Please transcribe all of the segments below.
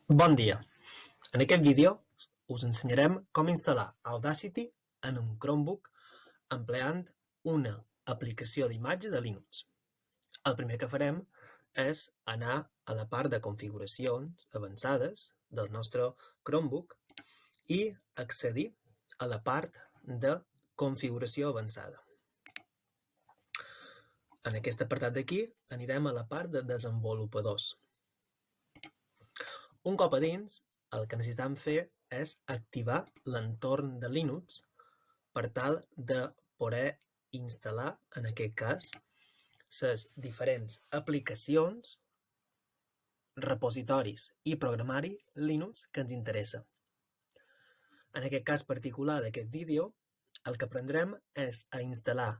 Bon dia! En aquest vídeo us ensenyarem com instal·lar Audacity en un Chromebook empleant una aplicació d'imatge de Linux. El primer que farem és anar a la part de configuracions avançades del nostre Chromebook i accedir a la part de configuració avançada. En aquest apartat d'aquí anirem a la part de desenvolupadors. Un cop a dins, el que necessitem fer és activar l'entorn de Linux per tal de poder instal·lar, en aquest cas, les diferents aplicacions, repositoris i programari Linux que ens interessa. En aquest cas particular d'aquest vídeo, el que aprendrem és a instal·lar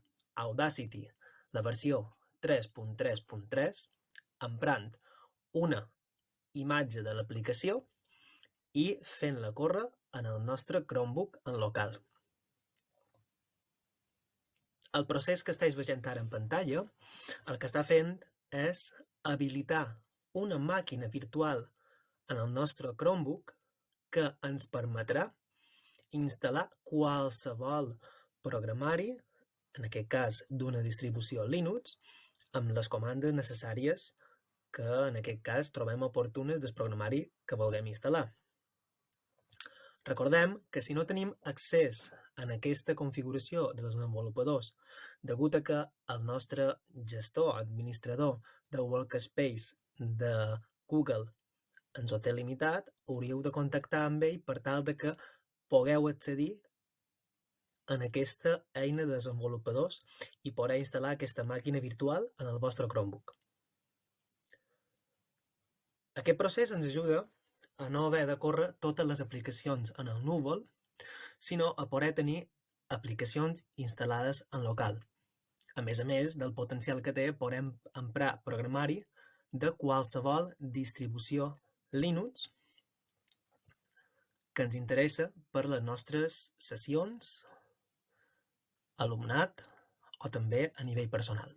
Audacity, la versió 3.3.3, emprant una imatge de l'aplicació i fent-la córrer en el nostre Chromebook en local. El procés que esteu veient ara en pantalla, el que està fent és habilitar una màquina virtual en el nostre Chromebook que ens permetrà instal·lar qualsevol programari, en aquest cas d'una distribució Linux, amb les comandes necessàries que en aquest cas trobem oportunes del programari que vulguem instal·lar. Recordem que si no tenim accés a aquesta configuració de desenvolupadors degut a que el nostre gestor, administrador de Workspace de Google ens ho té limitat, hauríeu de contactar amb ell per tal de que pugueu accedir en aquesta eina de desenvolupadors i poder instal·lar aquesta màquina virtual en el vostre Chromebook. Aquest procés ens ajuda a no haver de córrer totes les aplicacions en el núvol, sinó a poder tenir aplicacions instal·lades en local. A més del potencial que té poder emprar programari de qualsevol distribució Linux que ens interessa per les nostres sessions, alumnat o també a nivell personal.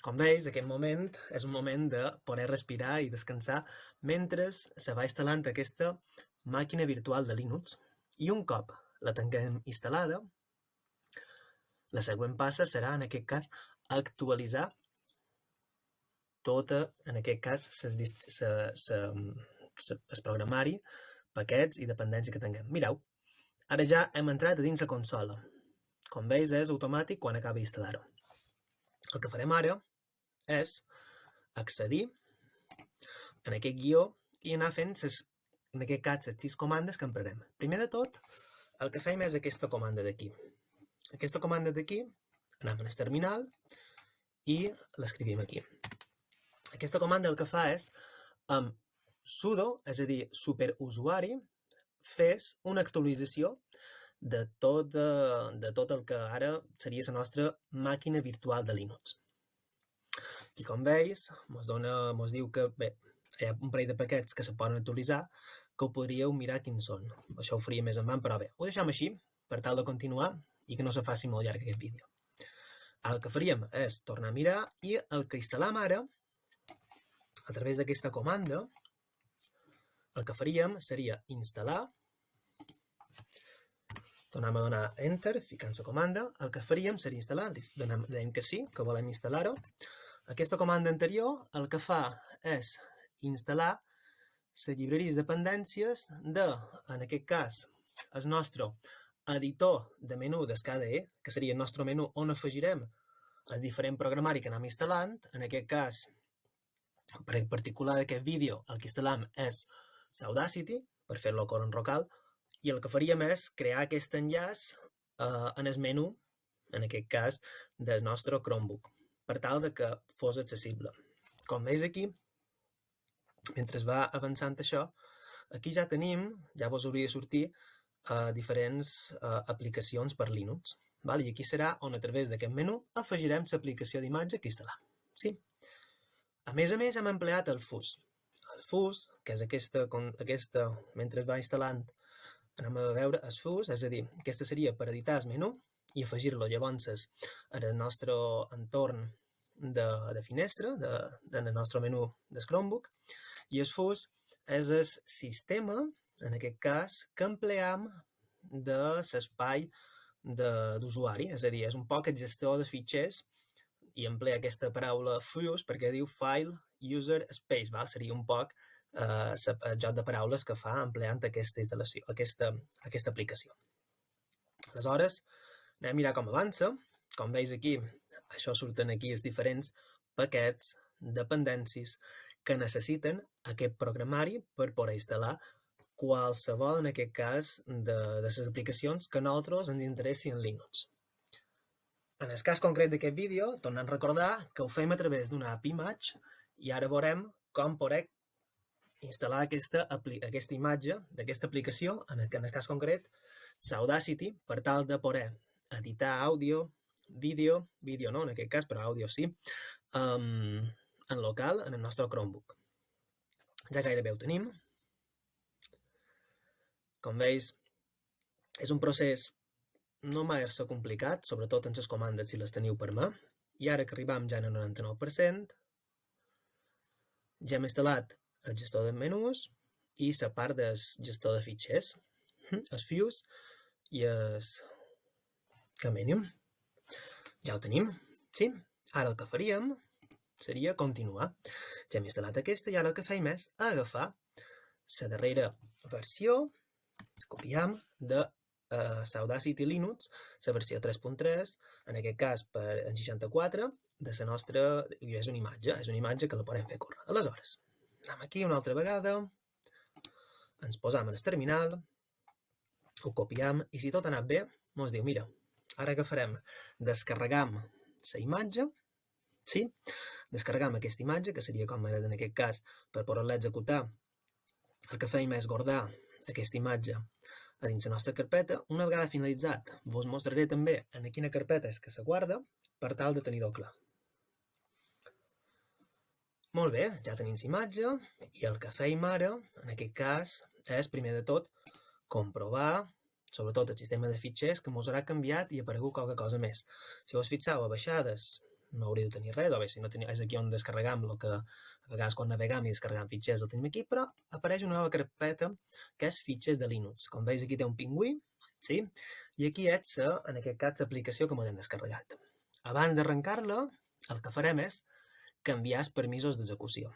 Com veus, aquest moment és un moment de poder respirar i descansar mentre se va instal·lant aquesta màquina virtual de Linux. I un cop la tinguem instal·lada, la següent passa serà, en aquest cas, actualitzar tota, en aquest cas, el programari, paquets i dependències que tinguem. Mireu, ara ja hem entrat a dins la consola. Com veus, és automàtic quan acaba d'instal·lar-ho. El que farem ara és accedir en aquest guió i anar fent, en aquest cas, les 6 comandes que emprarem. Primer de tot, el que fem és aquesta comanda d'aquí. Aquesta comanda d'aquí, anem al terminal i l'escrivim aquí. Aquesta comanda el que fa és, amb sudo, és a dir, superusuari, fes una actualització de tot el que ara seria la nostra màquina virtual de Linux. I com veus, ens diu que bé, hi ha un parell de paquets que se poden actualitzar, que ho podríeu mirar quins són. Això ho faria més en mà, però bé, ho deixem així, per tal de continuar i que no se faci molt llarg aquest vídeo. El que faríem és tornar a mirar i el que instal·lam ara, a través d'aquesta comanda, el que faríem seria instal·lar, tornem a donar Enter, ficant la comanda, el que faríem seria instal·lar, dèiem que sí, que volem instal·lar-ho. Aquesta comanda anterior el que fa és instal·lar les llibreries de dependències de, en aquest cas, el nostre editor de menú del KDE, que seria el nostre menú on afegirem el diferent programari que anem instal·lant. En aquest cas, per particular d'aquest vídeo, el que instal·lam és l'Audacity, per fer-lo córrer en local, i el que faríem és crear aquest enllaç en el menú, en aquest cas, del nostre Chromebook, per tal de que fos accessible. Com veus aquí, mentre va avançant això, aquí ja tenim, ja vos hauria de sortir diferents aplicacions per Linux. I aquí serà on a través d'aquest menú afegirem l'aplicació d'imatge que instal·lam. Sí? A més, hem empleat el FUS. El FUS, que és aquesta, mentre va instal·lant, anem a veure el FUS, és a dir, aquesta seria per editar el menú i afegir-lo llavors en el nostre entorn de finestra, en el nostre menú del Chromebook, I el fus és el sistema, en aquest cas, que empleam de l'espai d'usuari, és a dir, és un poc el gestor de fitxers i emplea aquesta paraula fuse perquè diu file user space, val? Seria un poc el joc de paraules que fa empleant aquesta instal·lació, aquesta aplicació. Aleshores, anem a mirar com avança. Com veus aquí, això surten aquí els diferents paquets, dependències que necessiten aquest programari per poder instal·lar qualsevol, en aquest cas, de les aplicacions que a nosaltres ens interessi en Linux. En el cas concret d'aquest vídeo, tornem a recordar que ho fem a través d'una app Image i ara veurem com poder instal·lar aquesta imatge d'aquesta aplicació, en el cas concret, l'Audacity, per tal de poder editar àudio, vídeo no en aquest cas, però àudio sí, en local, en el nostre Chromebook. Ja gairebé ho tenim. Com veus, és un procés no massa complicat, sobretot en les comandes si les teniu per mà. I ara que arribam ja al 99%, ja hem instal·lat el gestor de menús i la part del gestor de fitxers, els Fuse i el Camenium. Ja ho tenim, sí? Ara el que faríem seria continuar. Ja hem instal·lat aquesta i ara el que fem és agafar la darrera versió, copiam de l'Audacity Linux, la versió 3.3, en aquest cas per en 64, de la nostra... és una imatge que la podem fer córrer. Aleshores, anem aquí una altra vegada, ens posam en el terminal, ho copiam i si tot ha anat bé, ens diu, mira, ara que farem? Descarregam la imatge, sí? Descarregam aquesta imatge, que seria com era en aquest cas, per poder-la executar. El que fem és guardar aquesta imatge a dins la nostra carpeta. Una vegada finalitzat, vos mostraré també en quina carpeta és que se guarda, per tal de tenir-ho clar. Molt bé, ja tenim la imatge, i el que fem ara, en aquest cas, és, primer de tot, comprovar, sobretot el sistema de fitxers, que mos haurà canviat i ha aparegut qualque cosa més. Si us fixeu a baixades, no hauríeu de tenir res, o bé, si no teniu, és aquí on descarregam el que a vegades quan navegam i descarregam fitxers el tenim aquí, però apareix una nova carpeta que és fitxers de Linux. Com veus aquí té un pingüí, sí? I aquí és, en aquest cas, l'aplicació que m'hem descarregat. Abans d'arrencar-la, el que farem és canviar els permisos d'execució.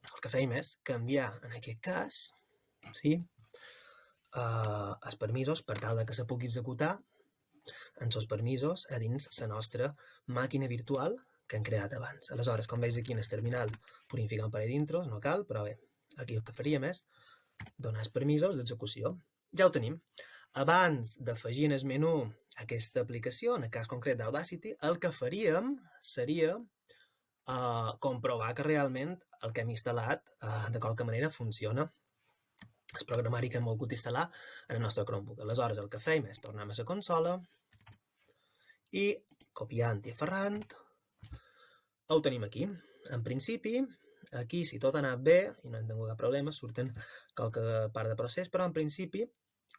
El que fem és canviar, en aquest cas, sí? Els permisos per tal que se pugui executar en els permisos a dins la nostra màquina virtual que hem creat abans. Aleshores, com veus aquí en el terminal, podem ficar un parell d'intros, no cal, però bé, aquí el que faríem és donar els permisos d'execució. Ja ho tenim. Abans d'afegir en el menú aquesta aplicació, en el cas concret d'Audacity, el que faríem seria comprovar que realment el que hem instal·lat de qualque manera funciona. El programari que hem volgut instal·lar en el nostre Chromebook. Aleshores, el que fem és tornar a la consola i copiant i aferrant ho tenim aquí. En principi, aquí, si tot ha anat bé i no hem tingut cap problema, surten qualque part de procés, però en principi,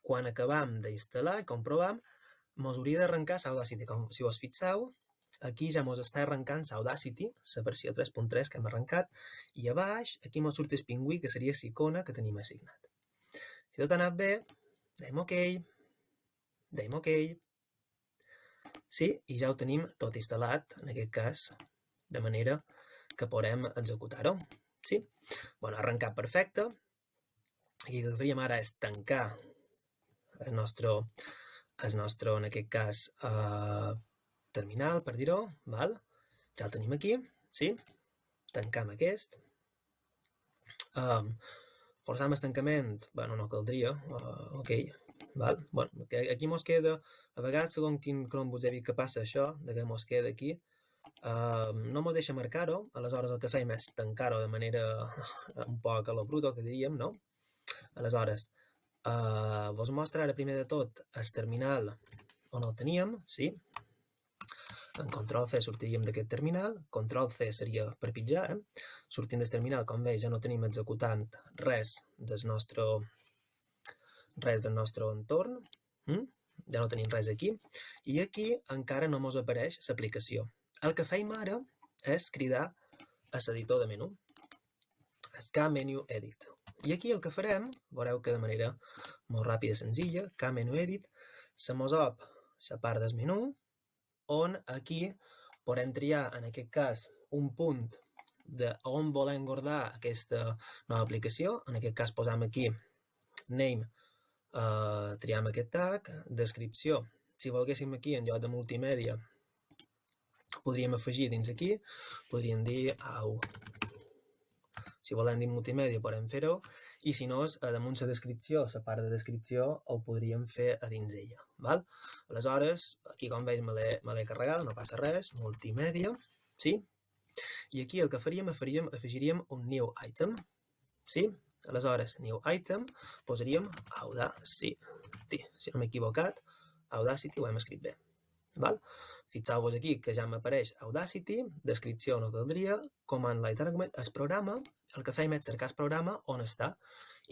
quan acabam d'instal·lar i comprovam, mos hauria d'arrencar l'Audacity. Si us fixeu, aquí ja mos està arrencant l'Audacity, la versió 3.3 que hem arrencat, i a baix, aquí mos surt el pingüí, que seria l'icona que tenim assignat. Si tot ha anat bé, deim OK, sí, i ja ho tenim tot instal·lat, en aquest cas, de manera que podem executar-ho, sí? Bueno, ha arrencat perfecte, i el que faríem ara és tancar el nostre, en aquest cas, terminal, per dir-ho, val? Ja el tenim aquí, sí? Tancam aquest. Forçam el tancament, bueno, no caldria, OK, val? Bueno, aquí mos queda, a vegades, segons quin Chromebook he dit que passa això, que mos queda aquí, no mos deixa marcar-ho, aleshores el que fem és tancar-ho de manera un poc a lo bruto, que diríem, no? Aleshores, vos mostro ara primer de tot el terminal on el teníem, sí? En Ctrl-C sortiríem d'aquest terminal, Ctrl-C seria per pitjar, sortint del terminal, com veus, ja no tenim executant res del nostre entorn, ja no tenim res aquí, i aquí encara no mos apareix l'aplicació. El que fem ara és cridar a l'editor de menú. és K-Menu Edit. I aquí el que farem, veureu que de manera molt ràpida i senzilla, K-Menu Edit, se mos op la part del menú, on aquí podem triar, en aquest cas, un punt d'on volem guardar aquesta nova aplicació. En aquest cas posam aquí Name, triam aquest tag, descripció. Si volguéssim aquí, en lloc de multimèdia, podríem afegir dins aquí, podríem dir au. Si volem dir multimèdia podem fer-ho, i si no, damunt la descripció, la part de descripció, ho podríem fer a dins ella. Val? Aleshores, aquí com veus me l'he carregat, no passa res, multimèdia, sí? I aquí el que faríem, afegiríem un new item, sí? Aleshores, new item, posaríem Audacity. Si no m'he equivocat, Audacity ho hem escrit bé. Val? Fixeu-vos aquí que ja m'apareix Audacity, descripció no caldria, command line argument, el programa, el que fem és cercar el programa on està,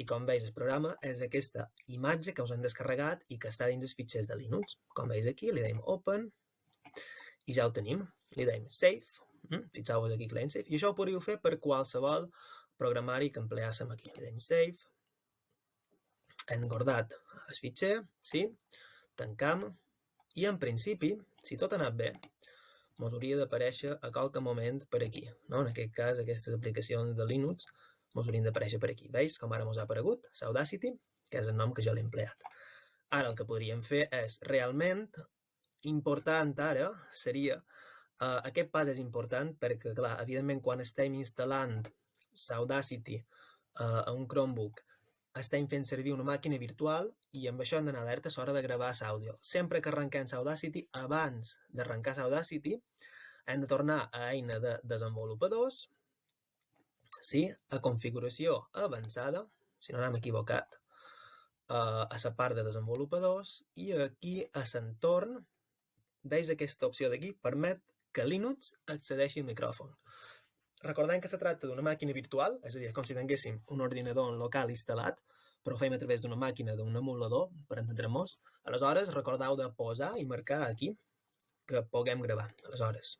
i com veus el programa és aquesta imatge que us hem descarregat i que està dins els fitxers de Linux. Com veus aquí, li deim open, i ja ho tenim, li deim save, fixeu-vos aquí que li deim save, i això ho podríeu fer per qualsevol programari que empleàssim aquí, li deim save, hem guardat el fitxer, sí? Tancam, i en principi, si tot ha anat bé, ens hauria d'aparèixer a qualque moment per aquí. No? En aquest cas, aquestes aplicacions de Linux ens haurien d'aparèixer per aquí. Veus com ara ens ha aparegut? Audacity, que és el nom que jo l'he empleat. Ara el que podríem fer és, realment, important ara seria, aquest pas és important perquè, clar, evidentment, quan estem instal·lant l'Audacity a un Chromebook, estem fent servir una màquina virtual i amb això hem d'anar alerta a l'hora de gravar l'àudio. Sempre que arrenquem l'Audacity, abans d'arrencar l'Audacity, hem de tornar a eina de desenvolupadors, sí? A configuració avançada, si no n'hem equivocat, a la part de desenvolupadors, i aquí a l'entorn, veus aquesta opció d'aquí, permet que Linux accedeixi al micròfon. Recordem que se tracta d'una màquina virtual, és a dir, com si tinguéssim un ordinador local instal·lat, però ho fem a través d'una màquina, d'un emulador, per entendre-nos. Aleshores, recordeu de posar i marcar aquí que puguem gravar. Aleshores,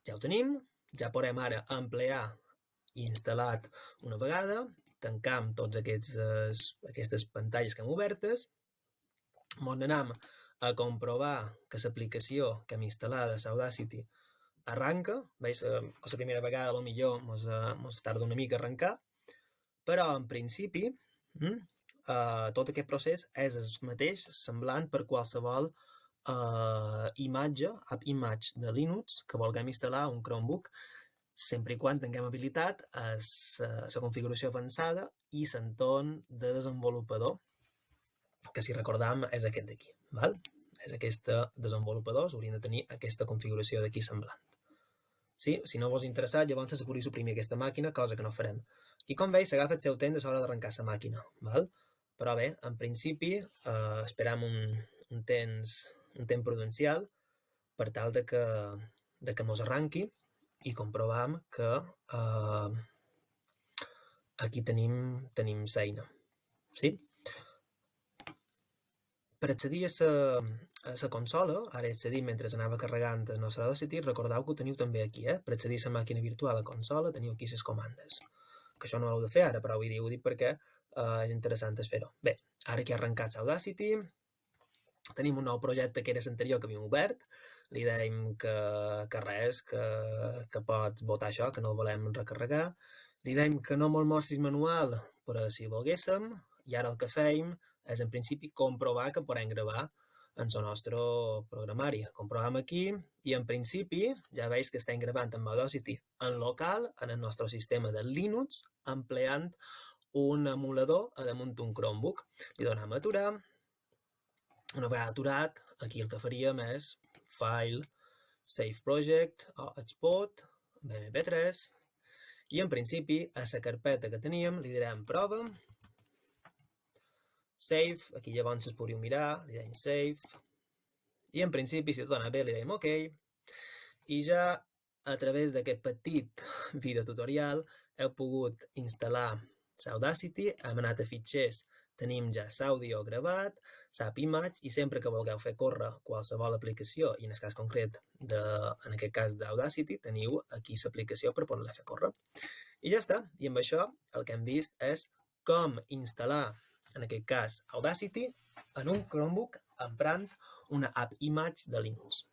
ja ho tenim, ja podem ara ampliar i instal·lat una vegada, tancam tots aquestes pantalles que hem obertes, ens anem a comprovar que l'aplicació que hem instal·lada, l'Audacity, arranca, veus que la primera vegada potser ens tarda una mica a arrencar, però en principi tot aquest procés és el mateix, semblant per qualsevol imatge, app image de Linux que vulguem instal·lar a un Chromebook, sempre i quan tinguem habilitat la configuració avançada i l'entorn de desenvolupador, que si recordam és aquest d'aquí, val? És aquesta desenvolupadors, haurien de tenir aquesta configuració d'aquí semblant. Sí? Si no vos interessa, llavors se podria suprimir aquesta màquina, cosa que no farem. Aquí, com veus, s'agafa el seu temps a l'hora d'arrencar la màquina. Val? Però bé, en principi, esperam un temps prudencial per tal de que mos arranqui i comprovam que aquí tenim l'eina. Sí? Per accedir a la consola, ara he accedit mentre anava carregant el nostre Audacity, recordeu que ho teniu també aquí, Per accedir a la màquina virtual a la consola teniu aquí les comandes. Que això no ho heu de fer ara, però ho dic perquè és interessant fer-ho. Bé, ara que ha arrencat l'Audacity, tenim un nou projecte que era l'anterior que havíem obert, li dèiem que res, que pot votar això, que no el volem recarregar, li dèiem que no mos mostris manual, però si volguéssim, i ara el que feim és en principi comprovar que podem gravar en el nostre programari. Comprovem aquí i en principi ja veus que estem gravant amb Audacity en local, en el nostre sistema de Linux, empleant un emulador a damunt d'un Chromebook. Li donem a aturar. Una vegada aturat, aquí el que faríem és File, Save Project o Export, MP3, i en principi a la carpeta que teníem li direm prova, save, aquí llavors es podríeu mirar, li deim save, i en principi, si tot anava bé, li deim OK, i ja a través d'aquest petit vídeo tutorial heu pogut instal·lar l'Audacity, hem anat a fitxers, tenim ja l'àudio gravat, l'app image, i sempre que vulgueu fer córrer qualsevol aplicació, i en el cas concret, en aquest cas d'Audacity, teniu aquí l'aplicació per poder-la fer córrer. I ja està. I amb això el que hem vist és com instal·lar, en aquest cas, Audacity en un Chromebook emprant una app Image de Linux.